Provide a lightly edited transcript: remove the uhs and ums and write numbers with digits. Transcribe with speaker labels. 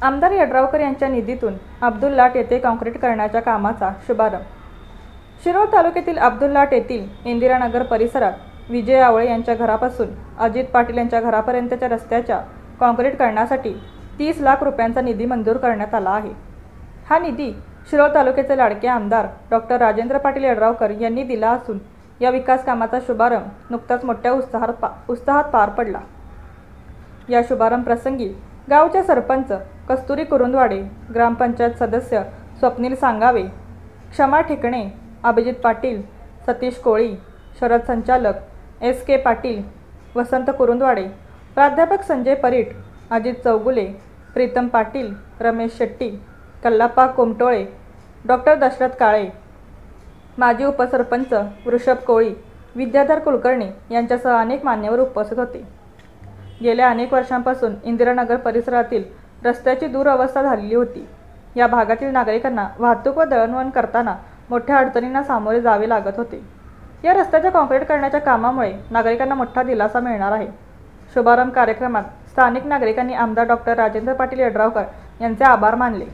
Speaker 1: आमदार यड्रावकर यांच्या निधीतून अब्दुल लाट येथे काँक्रीट करण्याच्या कामाचा शुभारंभ. शिरोळ तालुक्यातील अब्दुल लाट येथील इंदिरानगर परिसरात विजय आवळे यांच्या घरापासून अजित पाटील यांच्या घरापर्यंतच्या रस्त्याच्या काँक्रीट करण्यासाठी 30 लाख रुपयांचा निधी मंजूर करण्यात आला आहे. हा निधी शिरोळ तालुक्याचे लाडके आमदार डॉक्टर राजेंद्र पाटील यड्रावकर यांनी दिला असून या विकास कामाचा शुभारंभ नुकताच मोठ्या उत्साहात पार पडला. या शुभारंभ प्रसंगी गावच्या सरपंच कस्तुरी कुरुंदवाडे, ग्रामपंचायत सदस्य स्वप्नील सांगावे, क्षमा ठिकणे, अभिजित पाटील, सतीश कोळी, शरद संचालक SK पाटील, वसंत कुरुंदवाडे, प्राध्यापक संजय परीट, अजित चौगुले, प्रीतम पाटील, रमेश शेट्टी, कल्लाप्पा कोमटोळे, डॉक्टर दशरथ काळे, माजी उपसरपंच वृषभ कोळी, विद्याधर कुलकर्णी यांच्यासह अनेक मान्यवर उपस्थित होते. गेल्या अनेक वर्षांपासून इंदिरानगर परिसरातील रस्त्याची दुरवस्था झालेली होती. या भागातील नागरिकांना वाहतूक व दळणवळण करताना मोठ्या अडचणींना सामोरे जावे लागत होते. या रस्त्याच्या काँक्रीट करण्याच्या कामामुळे नागरिकांना मोठा दिलासा मिळणार आहे. शुभारंभ कार्यक्रमात स्थानिक नागरिकांनी आमदार डॉक्टर राजेंद्र पाटील यड्रावकर यांचे आभार मानले.